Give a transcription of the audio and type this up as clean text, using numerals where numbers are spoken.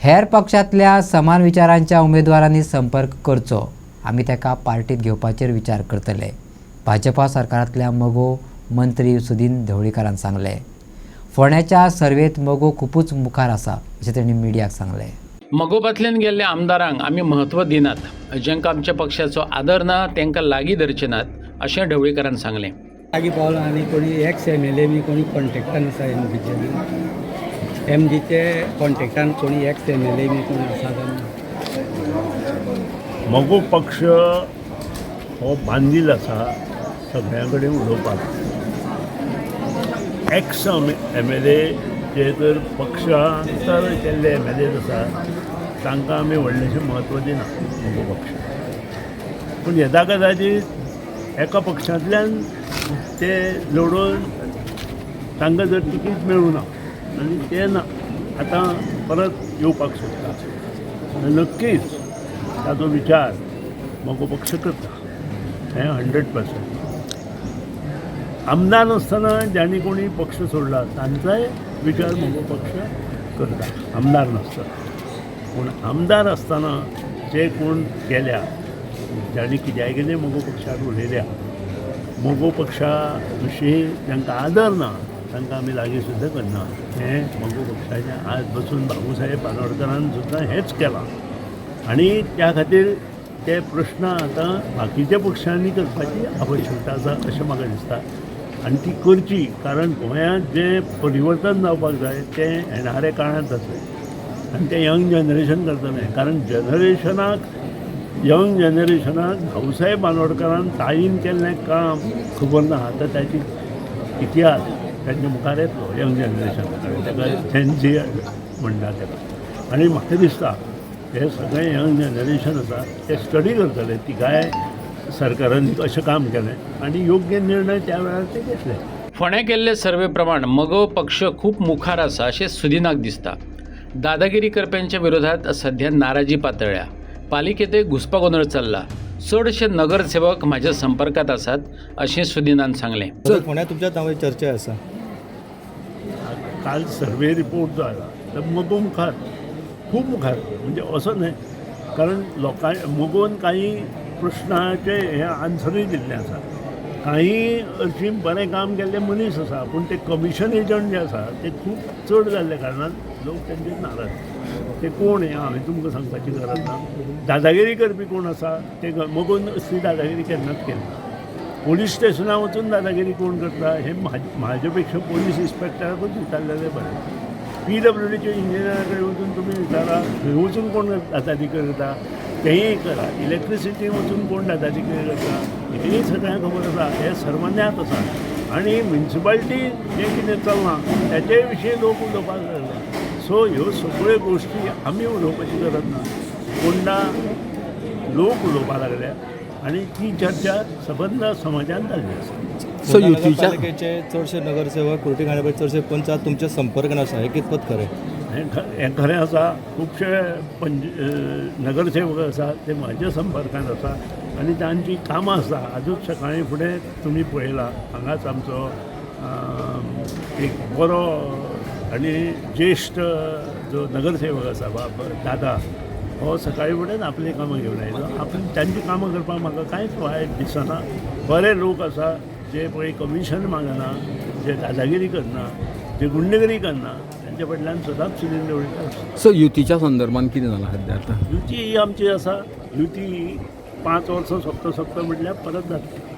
हेर पक्षांतल्या समान विचारांच्या उमेदवारांनी संपर्क करचो, आमी ताका पार्टीत घेवपाचेर विचार करतले, भाजपा सरकारांतल्या मगो मंत्री सुदीन ढवळीकारान सांगलें. फोंड्याच्या सर्वेत मगो खूपच मुखार आसा अशें तांणी मिडियाक सांगलें. मगोबातल्यान गेल्ल्या आमदारांक आमी म्हत्व दिनात, जांकां आमच्या पक्षाचो आदर ना तांकां लागीं धरचे नात अशें ढवळीकारान सांगलें. लागीं पावला आनी कोणी एक्स MLA बी कोणी कॉन्टेक्टान आसा एमडीचे MDचे कॉन्टेक्टान कोणी एक्स MLA बी कोणी आसा काय? मगो पक्ष हो बांदील आसा सगळ्यां कडेन उलोवपाक. एक्स MLA जे तर पक्षांतर केल्ले MLA आसा तांकां आमी व्हडलेशें म्हत्व दिना मगो पक्ष. पूण येदा कदाचित एका पक्षांतल्यान ते लढून तांकां जर तिकीट मेळूं ना आनी ते ना आतां परत येवपाक सोदता, नक्कीच ताचो विचार मगो पक्ष करता, हें 100%. आमदार नासतना ज्यांनी कोणी पक्ष सोडला तांचाय विचार मगो पक्ष करता, आमदार नासतना. पूण आमदार आसतना जे कोण गेल्या, ज्यांनी कित्याय मगो पक्षाक उलयल्या, मगो पक्षा विशीं जांकां आदर ना तांकां आमी लागीं सुद्दां करना. हें मगो पक्षाचें आज बसून बाबूसाहेब बांदोडकरान सुद्दां हेंच केलां आनी त्या खातीर ते प्रश्न आतां बाकीच्या पक्षांनी करपाची आवश्यकता आसा अशें म्हाका दिसता आनी ती करची. कारण गोंयांत जें परिवर्तन जावपाक जाय तें येणाऱ्या काळांत जातलें आनी तें यंग जनरेशन करतलें. कारण यंग जनरेशनाक भाऊसाहेब बांदोडकरान ताळीन केल्लें काम खबर ना. आतां ताची इतिहास तांचे मुखार येतलो यंग जनरेशन, ताका झेनझी म्हणटा ताका. आनी म्हाका दिसता हे सगळें यंग जनरेशन आसा ते स्टडी करतले ती काय सरकारान अशें काम केलें आनी योग्य निर्णय त्या वेळार ते घेतले. फोंड्या केल्ले सर्वे प्रमाण मगो पक्ष खूप मुखार आसा अशें सुदीनाक दिसता. दादागिरी करप्यांच्या विरोधात सध्या नाराजी पातळ्ळ्या. पालिकेंतय घुसपागोंदळ चल्ला. चडशे नगरसेवक म्हाज्या संपर्कांत आसात अशें सुदीनान सांगलें. फोंड्या तुमच्या नांवाची चर्चा आसा. काल सर्वे रिपोर्ट जो आयला तो मगो मुखार, खूब मुखार, म्हणजे असो न्हय. कारण लोकां मगोन काही प्रश्नाचे हे आन्सरूय दिल्ले आसा. काही अशी बरें काम केल्ले मनीस आसा पूण ते कमिशन एजंट जे आसा ते खूब चड जाल्ले कारणान लोक तेंचेर नाराज. ते कोण हें हांवें तुमकां सांगपाची गरज ना. दादागिरी करपी कोण आसा ते मगोन असली दादागिरी केन्नाच केली ना. पोलीस स्टेशनार वचून दादागिरी कोण करता हे म्हाजे पेक्षा पोलीस इन्स्पेक्टराकूच विचारलेले बरें. PWDचे इंजिनियरा कडेन वचून तुमी विचारा, थंय वचून कोण दादागिरी करता तेंय करा. इलेक्ट्रिसिटी वचून कोण दादागिरी करता हेंय सगळ्यांक खबर आसा. हे सर्वज्ञात आसा आनी म्युनिसिपालिटी जें कितें चलना तेचे विशीं लोक उलोवपाक लागले. सो ह्यो सगळ्यो गोश्टी आमी उलोवपाची गरज ना. कोंडा लोक उलोवपाक लागल्या आनी ती चर्चा सबंद समाजान जाल्ली आसा. सो युतीचे चडशे नगरसेवक कोर्टी घालपा चडशे पंच तुमच्या संपर्कान आसा, हे कितपत खरें? हें खरें आसा. खुबशे नगरसेवक आसा ते म्हाज्या संपर्कांत आसा आनी तांची कामां आसा. आजूच सकाळीं फुडें तुमी पळयला हांगाच आमचो एक बरो आनी ज्येश्ठ जो नगरसेवक आसा दादा हो सकाळी फुडें आपली कामां घेवन आयलो. आपण तांची कामां करपाक म्हाका कांयच वायट दिसना. बरे लोक आसा जे पळय कमिशन मागना, जे दादागिरी करना, जे गुंडगिरी करना, तांचे फाटल्यान सदांच सुदीन ढवळीकर आसा. सो युतीच्या संदर्भात कितें जालां सध्या आतां? युती ही आमची आसा. युती 5 वर्सां सोंपता म्हटल्यार परत जातली.